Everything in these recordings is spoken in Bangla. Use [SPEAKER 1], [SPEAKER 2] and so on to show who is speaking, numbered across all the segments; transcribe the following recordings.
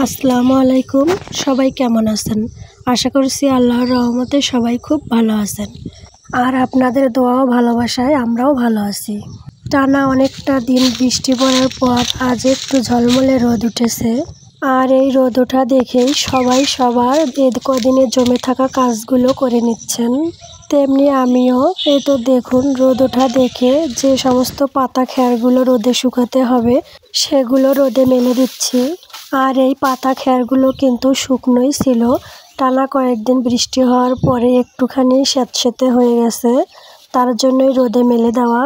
[SPEAKER 1] আসসালামু আলাইকুম। সবাই কেমন আছেন? আশা করছি আল্লাহর রহমতে সবাই খুব ভালো আছেন। আর আপনাদের দোয়া ও ভালোবাসায় আমরাও ভালো আছি। টানা অনেকটা দিন বৃষ্টি পড়ার পর আজ একটু ঝলমলে রোদ উঠেছে। আর এই রোদ ওঠা দেখেই সবাই সবার কদিনে জমে থাকা কাজগুলো করে নিচ্ছেন। তেমনি আমিও এই তো দেখুন, রোদ ওঠা দেখে যে সমস্ত পাতা খেরগুলো রোদে শুকাতে হবে সেগুলো রোদে মেলে দিচ্ছি। আর এই পাতা খেরগুলো কিন্তু শুকনোই ছিল, টানা কয়েকদিন বৃষ্টি হওয়ার পরে একটুখানি স্যাঁতসেঁতে হয়ে গেছে, তার জন্যই রোদে মেলে দেওয়া।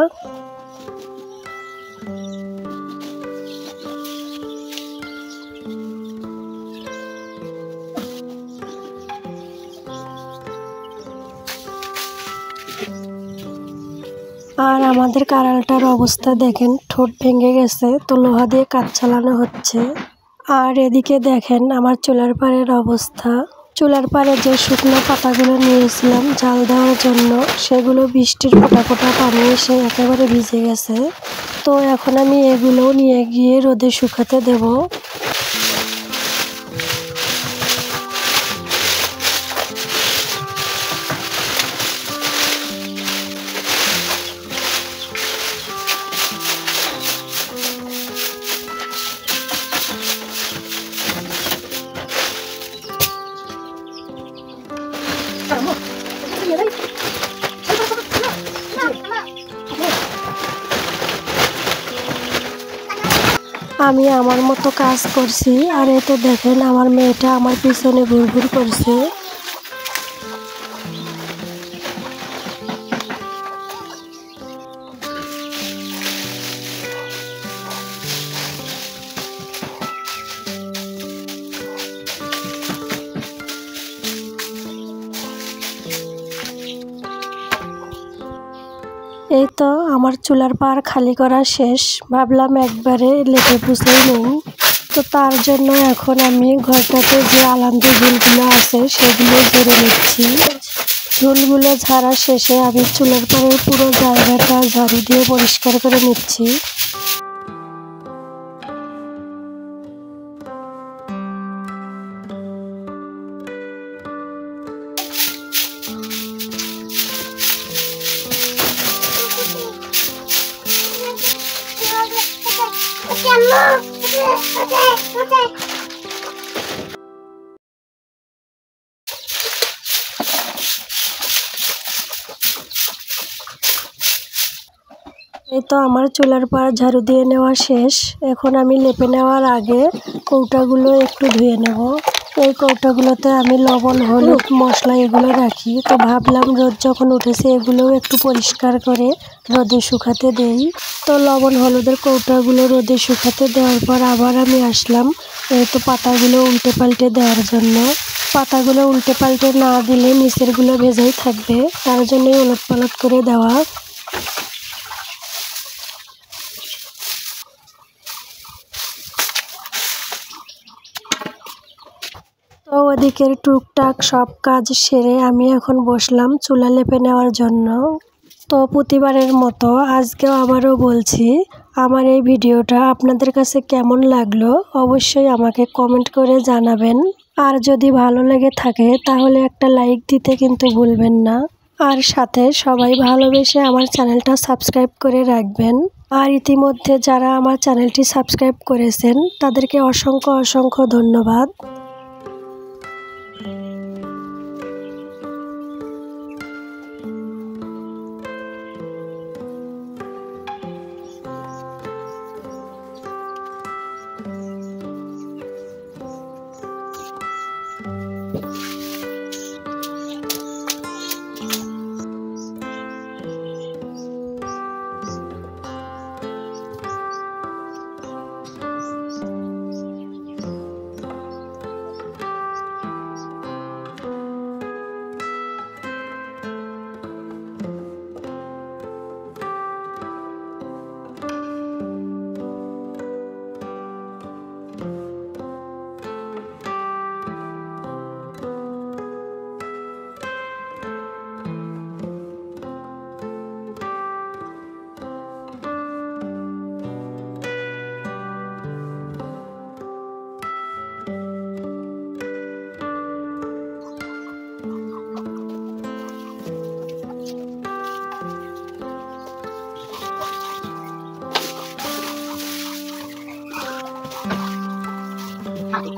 [SPEAKER 1] আর আমাদের কাঁড়ালটার অবস্থা দেখেন, ঠোঁট ভেঙে গেছে, তো লোহা দিয়ে কাজ চালানো হচ্ছে। আর এদিকে দেখেন আমার চুলার পাড়ের অবস্থা। চুলার পাড়ে যে শুকনো পাতাগুলো নিয়েছিলাম জাল দেওয়ার জন্য, সেগুলো বৃষ্টির ফোঁটা ফোঁটা পানি এসে একেবারে ভিজে গেছে। তো এখন আমি এগুলোও নিয়ে গিয়ে রোদে শুকাতে দেব। আমি আমার মতো কাজ করছি, আর এতে দেখেন আমার মেয়েটা আমার পিছনে ঘুরঘুর করছে। এই তো আমার চুলার পাড় খালি করা শেষ, ভাবলাম একবারে লেপে পুছেই নেই। তো তার জন্য এখন আমি ঘরটাতে যে আলামদি ঝুলগুলো আছে সেগুলো ঝেড়ে নিচ্ছি। ঝুলগুলো ঝাড়া শেষে আমি চুলার পাড়ের পুরো জায়গাটা ঝাড়ু দিয়ে পরিষ্কার করে নিচ্ছি। এই তো আমার চুলার পাড় ঝাড়ু দিয়ে নেওয়া শেষ। এখন আমি লেপে নেওয়ার আগে কৌটাগুলো একটু ধুয়ে নেব। এই কৌটাগুলোতে আমি লবণ, হলুদ, মশলা এগুলো রাখি। তো ভাবলাম রোদ যখন উঠেছে এগুলোও একটু পরিষ্কার করে রোদে শুকাতে দেই। তো লবণ হলুদের কৌটাগুলো রোদে শুকাতে দেওয়ার পর আবার আমি আসলাম এই তো পাতাগুলো উল্টে পাল্টে দেওয়ার জন্য। পাতাগুলো উল্টে পাল্টে না দিলে নিচেরগুলো ভেজাই থাকবে, তার জন্যই ওলট পালট করে দেওয়া। তো ওদিকের টুকটাক সব কাজ সেরে আমি এখন বসলাম চুলা লেপে নেওয়ার জন্য। তো প্রতিবারের মতো আজকেও আবারও বলছি, আমার এই ভিডিওটা আপনাদের কাছে কেমন লাগলো অবশ্যই আমাকে কমেন্ট করে জানাবেন। আর যদি ভালো লেগে থাকে তাহলে একটা লাইক দিতে কিন্তু ভুলবেন না। আর সাথে সবাই ভালোবেসে আমার চ্যানেলটা সাবস্ক্রাইব করে রাখবেন। আর ইতিমধ্যে যারা আমার চ্যানেলটি সাবস্ক্রাইব করেছেন তাদেরকে অসংখ্য অসংখ্য ধন্যবাদ। এই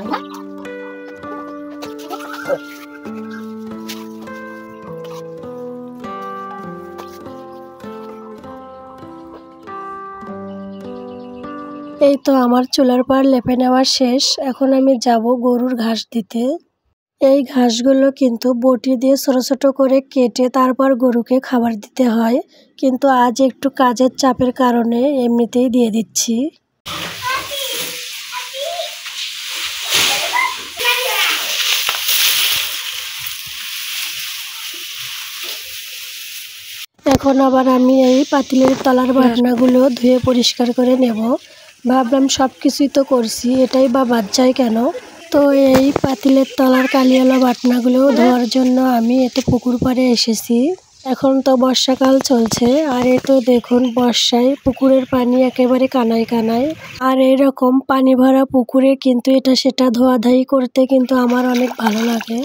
[SPEAKER 1] তো আমার চুলার পাড় লেপে নেওয়া শেষ। এখন আমি যাব গরুর ঘাস দিতে। এই ঘাসগুলো কিন্তু বটি দিয়ে ছোট ছোট করে কেটে তারপর গরুকে খাবার দিতে হয়, কিন্তু আজ একটু কাজের চাপের কারণে এমনিতেই দিয়ে দিচ্ছি। এখন আবার আমি এই পাতিলের তলার বাটনাগুলো ধুয়ে পরিষ্কার করে নেব। ভাবলাম সব কিছুই তো করছি, এটাই বা বাদ যায় কেন। তো এই পাতিলের তলার কালিওয়ালা বাটনাগুলো ধোয়ার জন্য আমি এতে পুকুর পাড়ে এসেছি। এখন তো বর্ষাকাল চলছে, আর এই তো দেখুন বর্ষায় পুকুরের পানি একেবারে কানায় কানায়। আর এইরকম পানি ভরা পুকুরে কিন্তু এটা সেটা ধোয়াধাই করতে কিন্তু আমার অনেক ভালো লাগে।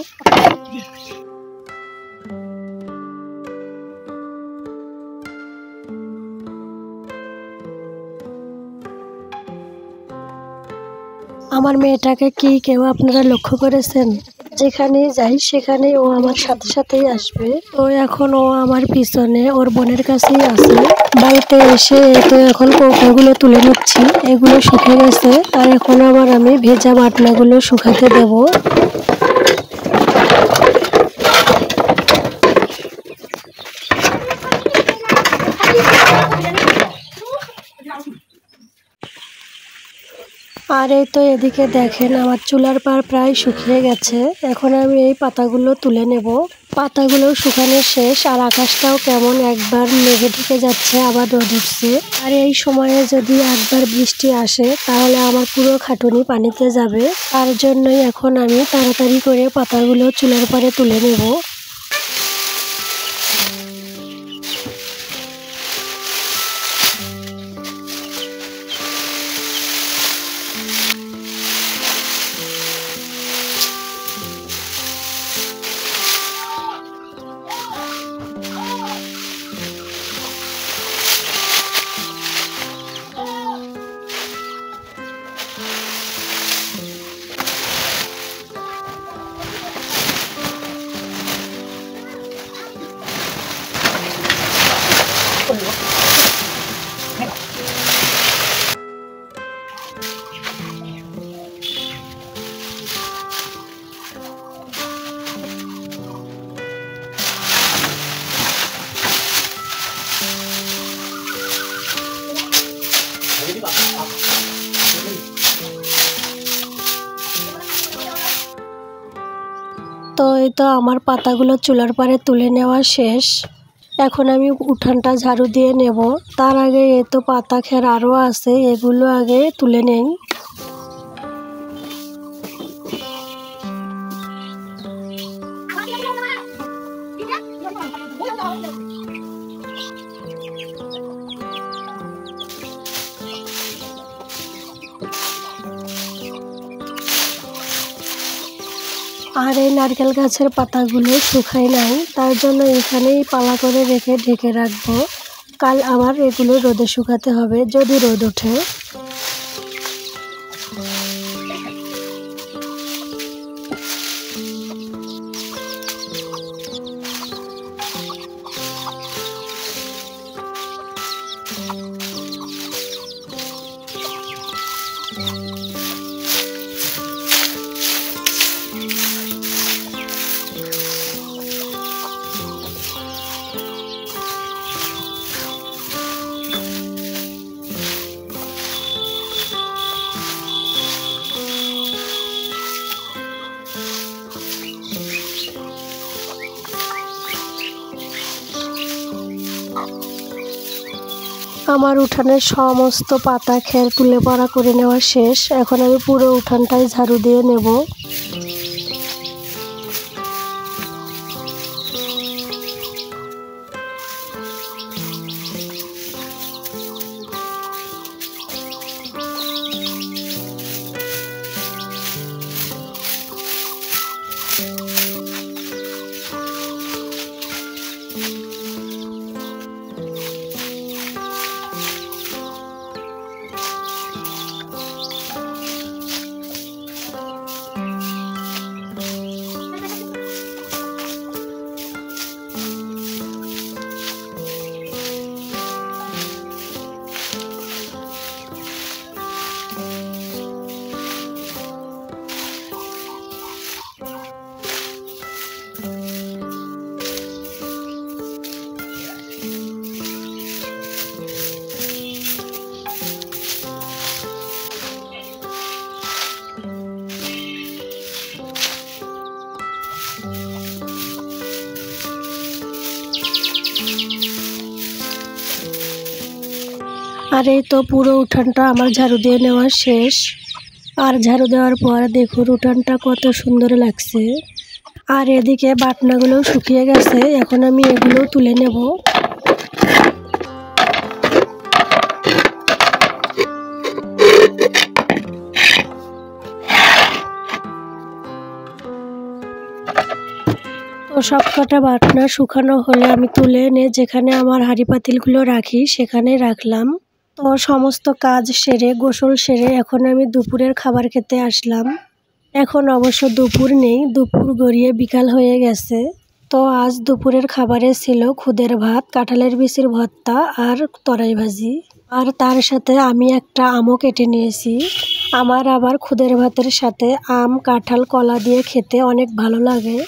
[SPEAKER 1] আমার মেয়েটাকে কি কেউ আপনারা লক্ষ্য করেছেন? যেখানেই যাই সেখানেই ও আমার সাথে সাথেই আসবে। তো এখন ও আমার পিছনে ওর বোনের কাছেই আছে। বাড়িতে এসে তো এখন কৌটাগুলো তুলে নিচ্ছি, এগুলো শুকিয়ে গেছে। আর এখন আবার আমি ভেজা বাটনাগুলো শুকাতে দেব। আর এই তো এদিকে দেখেন আমার চুলার পাড় প্রায় শুকিয়ে গেছে। এখন আমি এই পাতাগুলো তুলে নেব। পাতাগুলো শুকানো শেষ, আর আকাশটাও কেমন একবার মেঘে ঢেকে যাচ্ছে, আবার রোদ উঠছে। আর এই সময়ে যদি একবার বৃষ্টি আসে তাহলে আমার পুরো খাটুনি পানিতে যাবে। তার জন্যই এখন আমি তাড়াতাড়ি করে পাতাগুলো চুলার পাড়ে তুলে নেব। তো এই তো আমার পাতাগুলো চুলার পাড়ে তুলে নেওয়া শেষ। এখন আমি উঠানটা ঝাড়ু দিয়ে নেব। তার আগে এই তো পাতা খের আরও আছে, এগুলো আগে তুলে নেই। আর এই নারকেল গাছের পাতাগুলো শুকায় নাই, তার জন্য এখানেই পালা করে রেখে ঢেকে রাখবো। কাল আবার এগুলো রোদে শুকাতে হবে যদি রোদ ওঠে। আমার উঠানের সমস্ত পাতা খের তুলে পড়া করে নেওয়া শেষ। এখন আমি পুরো উঠানটাই ঝাড়ু দিয়ে নেব। আর এই তো পুরো উঠানটা আমার ঝাড়ু দিয়ে নেওয়া শেষ। আর ঝাড়ু দেওয়ার পর দেখুন উঠানটা কত সুন্দর লাগছে। আর এদিকে বাটনাগুলোও শুকিয়ে গেছে, এখন আমি এগুলো তুলে নেব। তো সব কটা বাটনা শুকানো হলে আমি তুলে এনে যেখানে আমার হাঁড়ি পাতিলগুলো রাখি সেখানে রাখলাম। তো সমস্ত কাজ সেরে গোসল সেরে এখন আমি দুপুরের খাবার খেতে আসলাম। এখন অবশ্য দুপুর নেই, দুপুর গড়িয়ে বিকাল হয়ে গেছে। তো আজ দুপুরের খাবারে ছিল খুদের ভাত, কাঁঠালের বিচির ভর্তা আর তরাই ভাজি। আর তার সাথে আমি একটা আমও কেটে নিয়েছি। আমার আবার খুদের ভাতের সাথে আম, কাঁঠাল, কলা দিয়ে খেতে অনেক ভালো লাগে।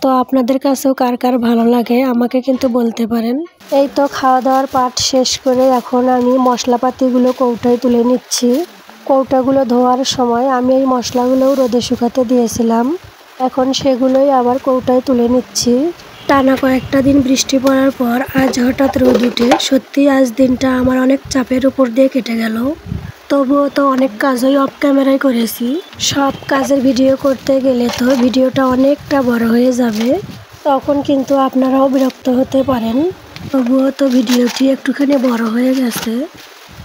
[SPEAKER 1] তো আপনাদের কাছেও কার কার ভালো লাগে আমাকে কিন্তু বলতে পারেন। এই তো খাওয়া দাওয়ার পাট শেষ করে এখন আমি মশলাপাতিগুলো কৌটায় তুলে নিচ্ছি। কৌটাগুলো ধোয়ার সময় আমি এই মশলাগুলোও রোদে শুকাতে দিয়েছিলাম, এখন সেগুলোই আবার কৌটায় তুলে নিচ্ছি। টানা কয়েকটা দিন বৃষ্টি পড়ার পর আজ হঠাৎ রোদ উঠে সত্যি আজ দিনটা আমার অনেক চাপের উপর দিয়ে কেটে গেল। তবুও তো অনেক কাজই অফ ক্যামেরায় করেছি। সব কাজের ভিডিও করতে গেলে তো ভিডিওটা অনেকটা বড় হয়ে যাবে, তখন কিন্তু আপনারাও বিরক্ত হতে পারেন। তবুও তো ভিডিওটি একটুখানি বড় হয়ে গেছে।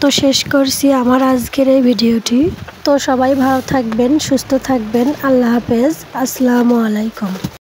[SPEAKER 1] তো শেষ করছি আমার আজকের এই ভিডিওটি। তো সবাই ভালো থাকবেন, সুস্থ থাকবেন। আল্লাহ হাফেজ, আসসালামু আলাইকুম।